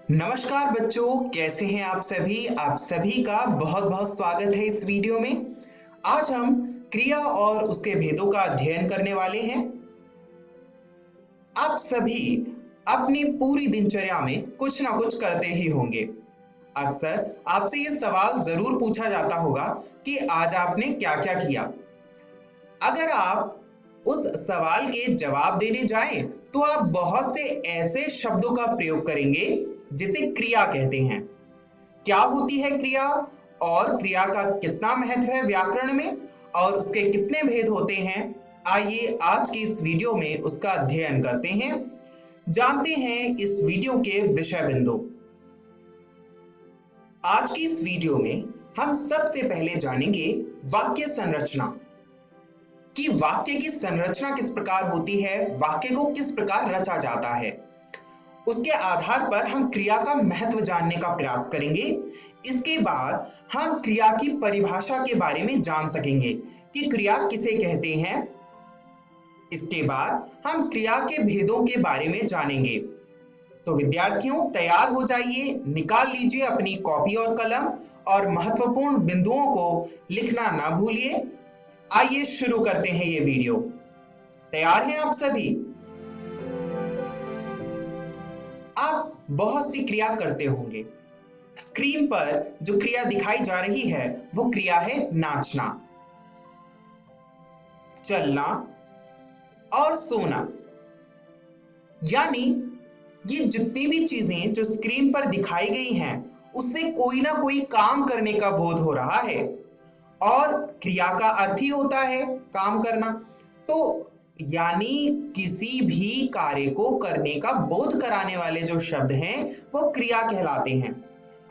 नमस्कार बच्चों, कैसे हैं आप सभी। आप सभी का बहुत बहुत स्वागत है इस वीडियो में। आज हम क्रिया और उसके भेदों का अध्ययन करने वाले हैं। आप सभी अपनी पूरी दिनचर्या में कुछ ना कुछ करते ही होंगे। अक्सर आपसे ये सवाल जरूर पूछा जाता होगा कि आज आपने क्या क्या किया। अगर आप उस सवाल के जवाब देने जाएं तो आप बहुत से ऐसे शब्दों का प्रयोग करेंगे जिसे क्रिया कहते हैं। क्या होती है क्रिया और क्रिया का कितना महत्व है व्याकरण में और उसके कितने भेद होते हैं, आइए आज की इस वीडियो में उसका अध्ययन करते हैं। जानते हैं इस वीडियो के विषय बिंदु। आज की इस वीडियो में हम सबसे पहले जानेंगे वाक्य संरचना, कि वाक्य की संरचना किस प्रकार होती है, वाक्य को किस प्रकार रचा जाता है। उसके आधार पर हम क्रिया का महत्व जानने का प्रयास करेंगे। इसके बाद हम क्रिया की परिभाषा के बारे में जान सकेंगे कि क्रिया किसे कहते हैं। इसके बाद हम क्रिया के भेदों के बारे में जानेंगे। तो विद्यार्थियों तैयार हो जाइए, निकाल लीजिए अपनी कॉपी और कलम और महत्वपूर्ण बिंदुओं को लिखना ना भूलिए। आइए शुरू करते हैं ये वीडियो। तैयार हैं आप सभी। आप बहुत सी क्रिया करते होंगे। स्क्रीन पर जो क्रिया दिखाई जा रही है वो क्रिया है नाचना, चलना और सोना। यानी ये जितनी भी चीजें जो स्क्रीन पर दिखाई गई हैं उससे कोई ना कोई काम करने का बोध हो रहा है और क्रिया का अर्थ ही होता है काम करना। तो यानी किसी भी कार्य को करने का बोध कराने वाले जो शब्द हैं वो क्रिया कहलाते हैं।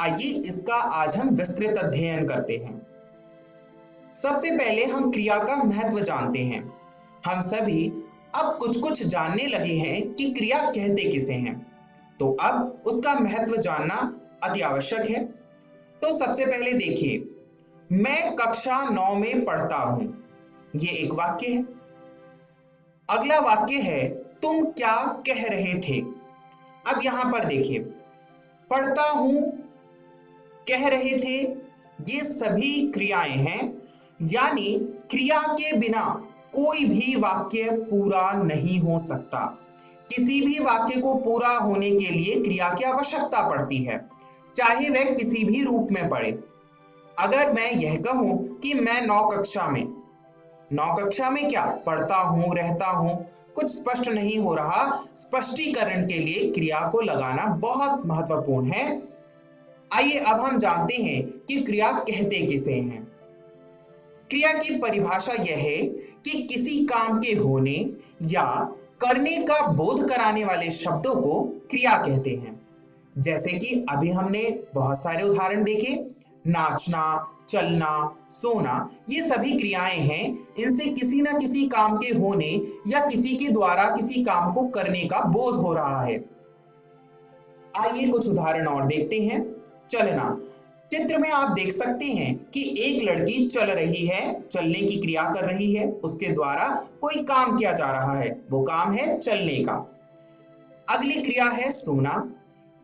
आइए इसका आज हम विस्तृत अध्ययन करते हैं। सबसे पहले हम क्रिया का महत्व जानते हैं। हम सभी अब कुछ कुछ जानने लगे हैं कि क्रिया कहते किसे हैं, तो अब उसका महत्व जानना अति आवश्यक है। तो सबसे पहले देखिए, मैं कक्षा 9 में पढ़ता हूं, ये एक वाक्य है। अगला वाक्य है तुम क्या कह रहे थे। अब यहां पर देखिए, पढ़ता हूं, कह रहे थे, ये सभी क्रियाएं हैं। यानी क्रिया के बिना कोई भी वाक्य पूरा नहीं हो सकता। किसी भी वाक्य को पूरा होने के लिए क्रिया की आवश्यकता पड़ती है, चाहे वह किसी भी रूप में पड़े। अगर मैं यह कहूं कि मैं 9 कक्षा में, 9 कक्षा में क्या पढ़ता हूं, रहता हूं, कुछ स्पष्ट नहीं हो रहा। स्पष्टीकरण के लिए क्रिया को लगाना बहुत महत्वपूर्ण है। आइए अब हम जानते हैं कि क्रिया कहते किसे हैं। क्रिया की परिभाषा यह है कि किसी काम के होने या करने का बोध कराने वाले शब्दों को क्रिया कहते हैं। जैसे कि अभी हमने बहुत सारे उदाहरण देखे, नाचना, चलना, सोना, ये सभी क्रियाएं हैं। इनसे किसी ना किसी काम के होने या किसी के द्वारा किसी काम को करने का बोध हो रहा है। आइए कुछ उदाहरण और देखते हैं। चलना, चित्र में आप देख सकते हैं कि एक लड़की चल रही है, चलने की क्रिया कर रही है, उसके द्वारा कोई काम किया जा रहा है, वो काम है चलने का। अगली क्रिया है सोना,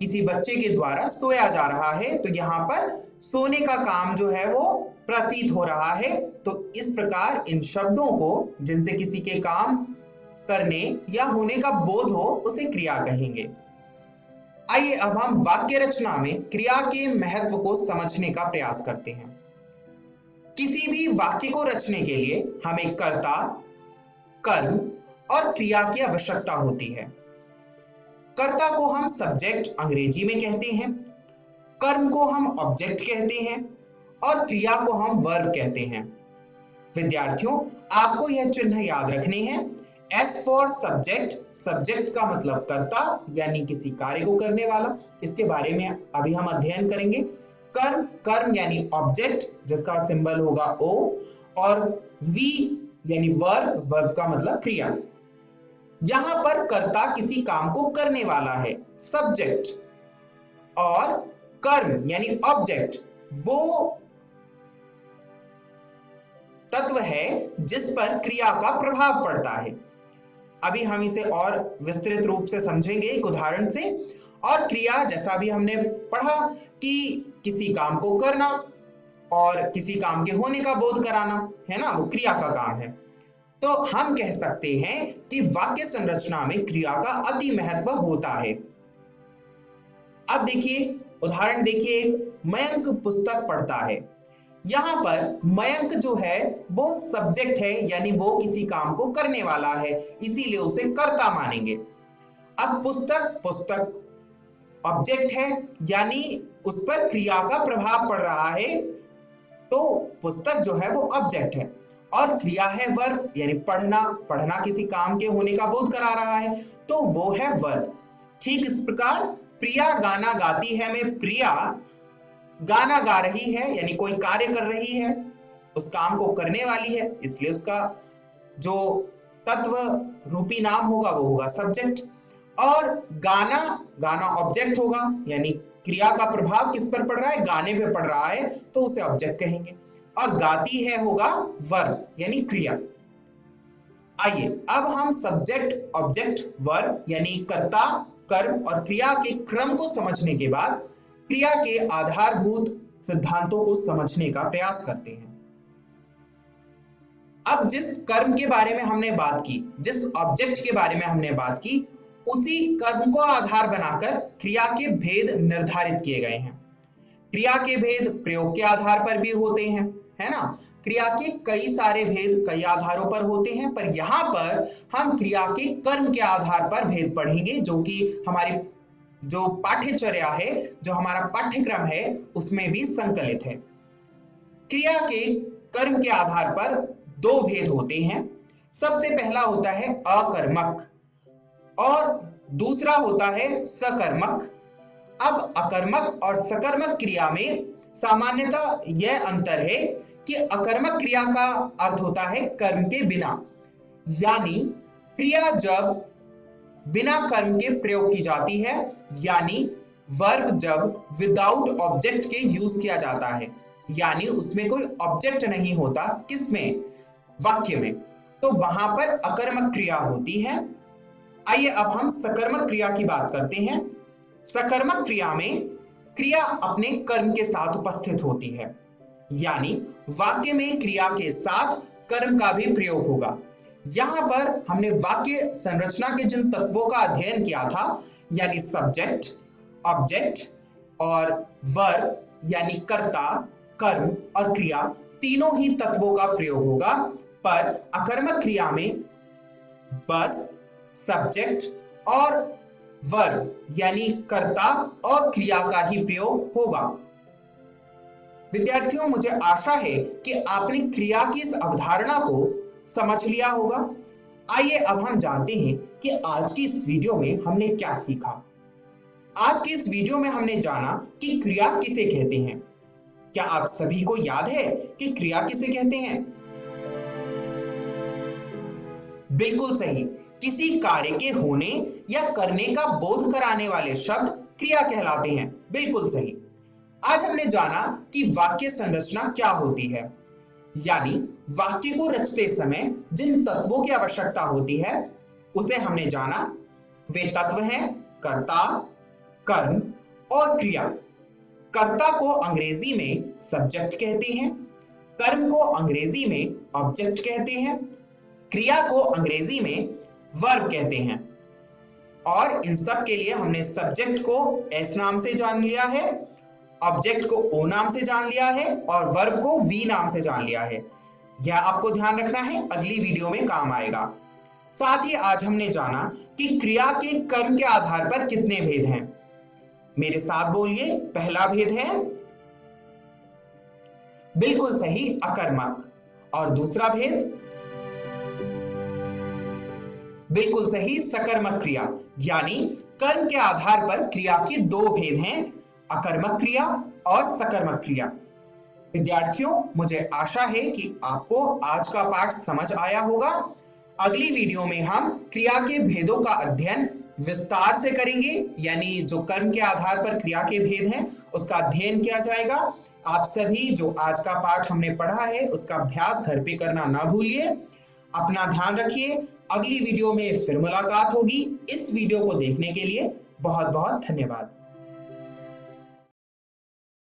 किसी बच्चे के द्वारा सोया जा रहा है, तो यहाँ पर सोने का काम जो है वो प्रतीत हो रहा है। तो इस प्रकार इन शब्दों को जिनसे किसी के काम करने या होने का बोध हो उसे क्रिया कहेंगे। आइए अब हम वाक्य रचना में क्रिया के महत्व को समझने का प्रयास करते हैं। किसी भी वाक्य को रचने के लिए हमें कर्ता, कर्म और क्रिया की आवश्यकता होती है। कर्ता को हम सब्जेक्ट अंग्रेजी में कहते हैं, कर्म को हम ऑब्जेक्ट कहते हैं और क्रिया को हम वर्ब कहते हैं। विद्यार्थियों आपको यह चिन्ह याद रखने हैं। S फॉर सब्जेक्ट, सब्जेक्ट का मतलब कर्ता यानी किसी कार्य को करने वाला, इसके बारे में अभी हम अध्ययन करेंगे। कर्म, कर्म यानी ऑब्जेक्ट जिसका सिंबल होगा O, और V यानी वर्ब, वर्ब का मतलब क्रिया। यहां पर कर्ता किसी काम को करने वाला है, सब्जेक्ट, और कर्म यानी ऑब्जेक्ट वो तत्व है जिस पर क्रिया का प्रभाव पड़ता है। अभी हम इसे और विस्तृत रूप से समझेंगे एक उदाहरण से। और क्रिया जैसा भी हमने पढ़ा कि किसी काम को करना और किसी काम के होने का बोध कराना, है ना, वो क्रिया का काम है। तो हम कह सकते हैं कि वाक्य संरचना में क्रिया का अति महत्व होता है। अब देखिए, उदाहरण देखिए, एक मयंक पुस्तक पढ़ता है। यहाँ पर मयंक जो है वो सब्जेक्ट है, यानी वो किसी काम को करने वाला है, इसीलिए उसे कर्ता मानेंगे। अब पुस्तक पुस्तक ऑब्जेक्ट है, यानी उस पर क्रिया का प्रभाव पड़ रहा है, तो पुस्तक जो है वो ऑब्जेक्ट है। और क्रिया है वर्ब, यानी पढ़ना, पढ़ना किसी काम के होने का बोध करा रहा है, तो वो है वर्ब। ठीक इस प्रकार प्रिया गाना गाती है में प्रिया गाना गा रही है, यानी कोई कार्य कर रही है, उस काम को करने वाली है, इसलिए उसका जो तत्व रूपी नाम होगा वो होगा सब्जेक्ट। और गाना, गाना ऑब्जेक्ट होगा, यानी क्रिया का प्रभाव किस पर पड़ रहा है, गाने पे पड़ रहा है, तो उसे ऑब्जेक्ट कहेंगे। और गाती है होगा वर्ब, यानी क्रिया। आइए अब हम सब्जेक्ट ऑब्जेक्ट वर्ब यानी कर्ता कर्म और क्रिया के क्रम को समझने के बाद क्रिया के आधारभूत सिद्धांतों को समझने का प्रयास करते हैं। अब जिस कर्म के बारे में हमने बात की, जिस ऑब्जेक्ट के बारे में हमने बात की, उसी कर्म को आधार बनाकर क्रिया के भेद निर्धारित किए गए हैं। क्रिया के भेद प्रयोग के आधार पर भी होते हैं, है ना। क्रिया के कई सारे भेद कई आधारों पर होते हैं, पर यहाँ पर हम क्रिया के कर्म के आधार पर भेद पढ़ेंगे, जो कि हमारी जो पाठ्यचर्या है, जो हमारा पाठ्यक्रम है, उसमें भी संकलित है। क्रिया के कर्म के आधार पर दो भेद होते हैं। सबसे पहला होता है अकर्मक और दूसरा होता है सकर्मक। अब अकर्मक और सकर्मक क्रिया में सामान्यतः यह अंतर है कि अकर्मक क्रिया का अर्थ होता है कर्म के बिना, यानी क्रिया जब बिना कर्म के प्रयोग की जाती है, यानी वर्ब जब विदाउट ऑब्जेक्ट के यूज किया जाता है, यानी उसमें कोई ऑब्जेक्ट नहीं होता, किसमें, वाक्य में, तो वहां पर अकर्मक क्रिया होती है। आइए अब हम सकर्मक क्रिया की बात करते हैं। सकर्मक क्रिया में क्रिया अपने कर्म के साथ उपस्थित होती है, यानी वाक्य में क्रिया के साथ कर्म का भी प्रयोग होगा। यहां पर हमने वाक्य संरचना के जिन तत्वों का अध्ययन किया था, यानी सब्जेक्ट ऑब्जेक्ट और वर्ब यानी कर्ता कर्म और क्रिया, तीनों ही तत्वों का प्रयोग होगा। पर अकर्मक क्रिया में बस सब्जेक्ट और वर्ब यानी कर्ता और क्रिया का ही प्रयोग होगा। विद्यार्थियों, मुझे आशा है कि आपने क्रिया की इस अवधारणा को समझ लिया होगा। आइए अब हम जानते हैं कि आज की इस वीडियो में हमने क्या सीखा। आज की इस वीडियो में हमने जाना कि क्रिया किसे कहते हैं। क्या आप सभी को याद है कि क्रिया किसे कहते हैं? बिल्कुल सही, किसी कार्य के होने या करने का बोध कराने वाले शब्द क्रिया कहलाते हैं। बिल्कुल सही। आज हमने जाना कि वाक्य संरचना क्या होती है, यानी वाक्य को रचते समय जिन तत्वों की आवश्यकता होती है उसे हमने जाना। वे तत्व हैं कर्ता, कर्म और क्रिया। कर्ता को अंग्रेजी में सब्जेक्ट कहते हैं, कर्म को अंग्रेजी में ऑब्जेक्ट कहते हैं, क्रिया को अंग्रेजी में वर्ब कहते हैं। और इन सब के लिए हमने सब्जेक्ट को एस नाम से जान लिया है, ऑब्जेक्ट को ओ नाम से जान लिया है और वर्ब को वी नाम से जान लिया है। यह आपको ध्यान रखना है, अगली वीडियो में काम आएगा। साथ ही आज हमने जाना कि क्रिया के कर्म के आधार पर कितने भेद हैं। मेरे साथ बोलिए, पहला भेद है बिल्कुल सही अकर्मक, और दूसरा भेद बिल्कुल सही सकर्मक क्रिया, यानी कर्म के आधार पर क्रिया के दो भेद हैं, अकर्मक क्रिया और सकर्मक क्रिया। विद्यार्थियों, मुझे आशा है कि आपको आज का पाठ समझ आया होगा। अगली वीडियो में हम क्रिया के भेदों का अध्ययन विस्तार से करेंगे, यानी जो कर्म के आधार पर क्रिया के भेद हैं उसका अध्ययन किया जाएगा। आप सभी जो आज का पाठ हमने पढ़ा है उसका अभ्यास घर पे करना ना भूलिए। अपना ध्यान रखिए। अगली वीडियो में फिर मुलाकात होगी। इस वीडियो को देखने के लिए बहुत बहुत धन्यवाद।